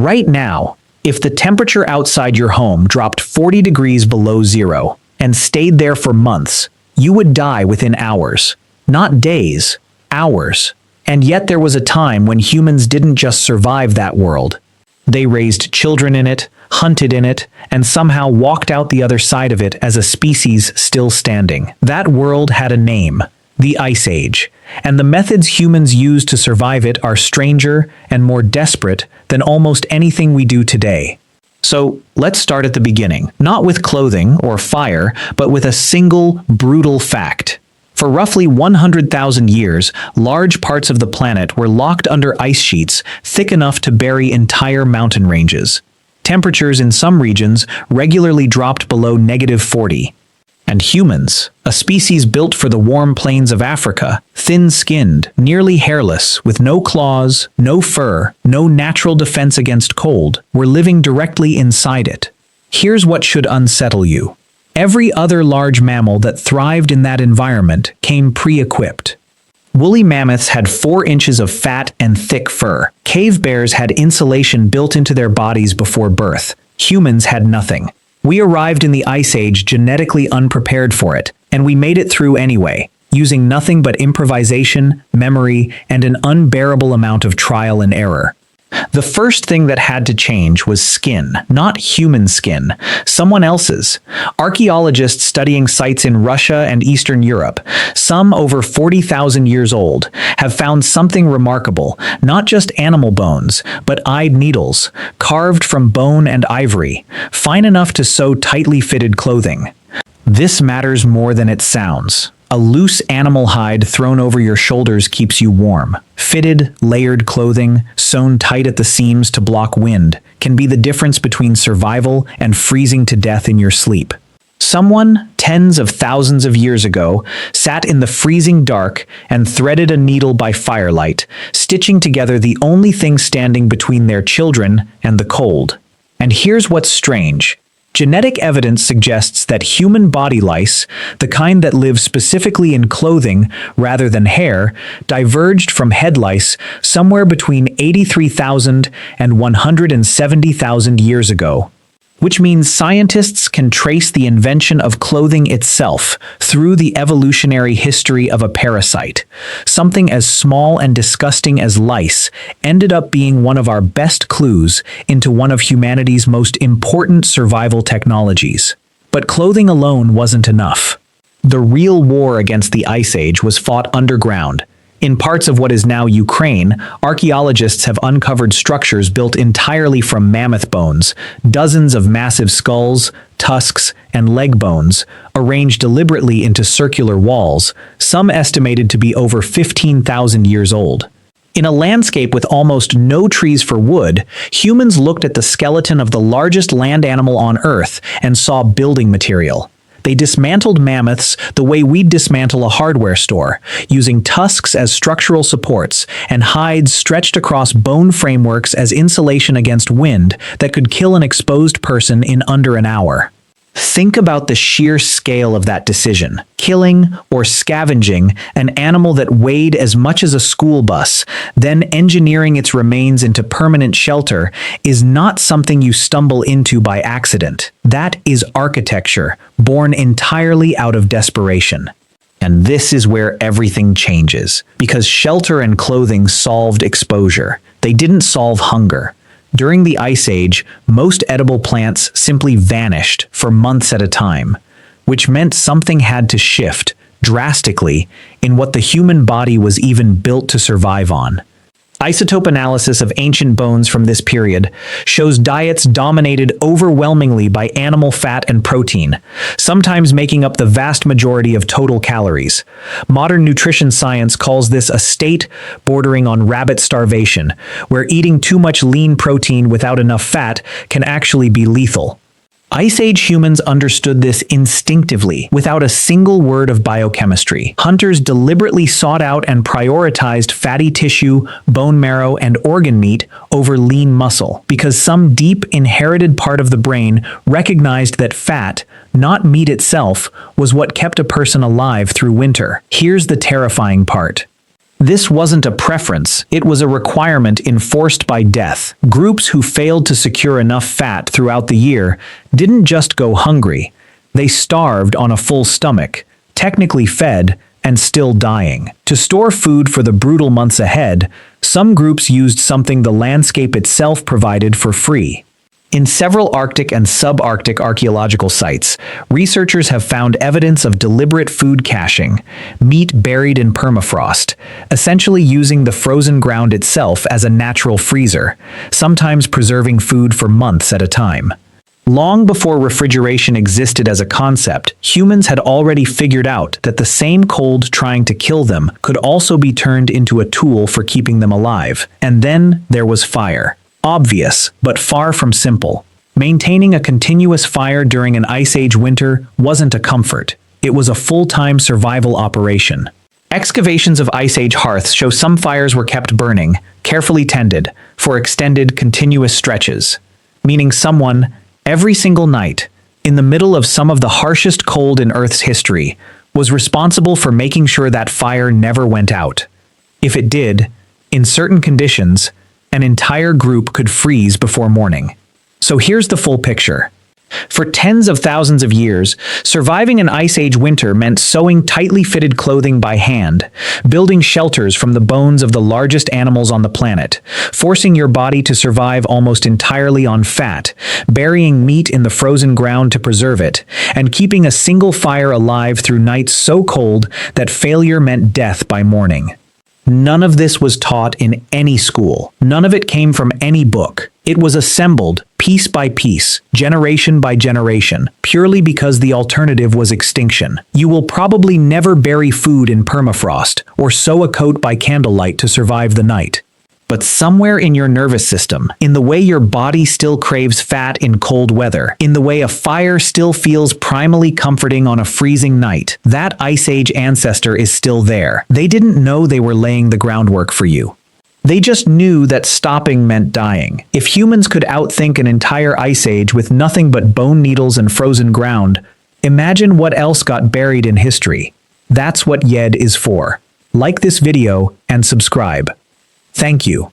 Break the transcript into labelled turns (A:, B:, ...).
A: Right now, if the temperature outside your home dropped 40 degrees below zero and stayed there for months, you would die within hours. Not days, hours. And yet there was a time when humans didn't just survive that world. They raised children in it, hunted in it, and somehow walked out the other side of it as a species still standing. That world had a name, the Ice Age, and the methods humans use to survive it are stranger and more desperate than almost anything we do today. So, let's start at the beginning, not with clothing or fire, but with a single, brutal fact. For roughly 100,000 years, large parts of the planet were locked under ice sheets thick enough to bury entire mountain ranges. Temperatures in some regions regularly dropped below -40. And humans, a species built for the warm plains of Africa, thin-skinned, nearly hairless, with no claws, no fur, no natural defense against cold, were living directly inside it. Here's what should unsettle you. Every other large mammal that thrived in that environment came pre-equipped. Woolly mammoths had 4 inches of fat and thick fur. Cave bears had insulation built into their bodies before birth. Humans had nothing. We arrived in the Ice Age genetically unprepared for it, and we made it through anyway, using nothing but improvisation, memory, and an unbearable amount of trial and error. The first thing that had to change was skin, not human skin, someone else's. Archaeologists studying sites in Russia and Eastern Europe, some over 40,000 years old, have found something remarkable, not just animal bones, but eyed needles, carved from bone and ivory, fine enough to sew tightly fitted clothing. This matters more than it sounds. A loose animal hide thrown over your shoulders keeps you warm. Fitted, layered clothing, sewn tight at the seams to block wind, can be the difference between survival and freezing to death in your sleep. Someone, tens of thousands of years ago, sat in the freezing dark and threaded a needle by firelight, stitching together the only thing standing between their children and the cold. And here's what's strange. Genetic evidence suggests that human body lice, the kind that live specifically in clothing rather than hair, diverged from head lice somewhere between 83,000 and 170,000 years ago. Which means scientists can trace the invention of clothing itself through the evolutionary history of a parasite. Something as small and disgusting as lice ended up being one of our best clues into one of humanity's most important survival technologies. But clothing alone wasn't enough. The real war against the Ice Age was fought underground. In parts of what is now Ukraine, archaeologists have uncovered structures built entirely from mammoth bones, dozens of massive skulls, tusks, and leg bones, arranged deliberately into circular walls, some estimated to be over 15,000 years old. In a landscape with almost no trees for wood, humans looked at the skeleton of the largest land animal on Earth and saw building material. They dismantled mammoths the way we'd dismantle a hardware store, using tusks as structural supports and hides stretched across bone frameworks as insulation against wind that could kill an exposed person in under an hour. Think about the sheer scale of that decision. Killing or scavenging an animal that weighed as much as a school bus, then engineering its remains into permanent shelter, is not something you stumble into by accident. That is architecture, born entirely out of desperation. And this is where everything changes, because shelter and clothing solved exposure. They didn't solve hunger. During the Ice Age, most edible plants simply vanished for months at a time, which meant something had to shift drastically in what the human body was even built to survive on. Isotope analysis of ancient bones from this period shows diets dominated overwhelmingly by animal fat and protein, sometimes making up the vast majority of total calories. Modern nutrition science calls this a state bordering on rabbit starvation, where eating too much lean protein without enough fat can actually be lethal. Ice Age humans understood this instinctively, without a single word of biochemistry. Hunters deliberately sought out and prioritized fatty tissue, bone marrow, and organ meat over lean muscle, because some deep inherited part of the brain recognized that fat, not meat itself, was what kept a person alive through winter. Here's the terrifying part. This wasn't a preference, it was a requirement enforced by death. Groups who failed to secure enough fat throughout the year didn't just go hungry, they starved on a full stomach, technically fed, and still dying. To store food for the brutal months ahead, some groups used something the landscape itself provided for free. In several Arctic and subarctic archaeological sites, researchers have found evidence of deliberate food caching, meat buried in permafrost, essentially using the frozen ground itself as a natural freezer, sometimes preserving food for months at a time. Long before refrigeration existed as a concept, humans had already figured out that the same cold trying to kill them could also be turned into a tool for keeping them alive. And then there was fire. Obvious, but far from simple. Maintaining a continuous fire during an Ice Age winter wasn't a comfort. It was a full-time survival operation. Excavations of Ice Age hearths show some fires were kept burning, carefully tended, for extended, continuous stretches, meaning someone, every single night, in the middle of some of the harshest cold in Earth's history, was responsible for making sure that fire never went out. If it did, in certain conditions, an entire group could freeze before morning. So here's the full picture. For tens of thousands of years, surviving an Ice Age winter meant sewing tightly fitted clothing by hand, building shelters from the bones of the largest animals on the planet, forcing your body to survive almost entirely on fat, burying meat in the frozen ground to preserve it, and keeping a single fire alive through nights so cold that failure meant death by morning. None of this was taught in any school. None of it came from any book. It was assembled, piece by piece, generation by generation, purely because the alternative was extinction. You will probably never bury food in permafrost or sew a coat by candlelight to survive the night. But somewhere in your nervous system, in the way your body still craves fat in cold weather, in the way a fire still feels primally comforting on a freezing night, that Ice Age ancestor is still there. They didn't know they were laying the groundwork for you. They just knew that stopping meant dying. If humans could outthink an entire Ice Age with nothing but bone needles and frozen ground, imagine what else got buried in history. That's what Yedd is for. Like this video and subscribe. Thank you.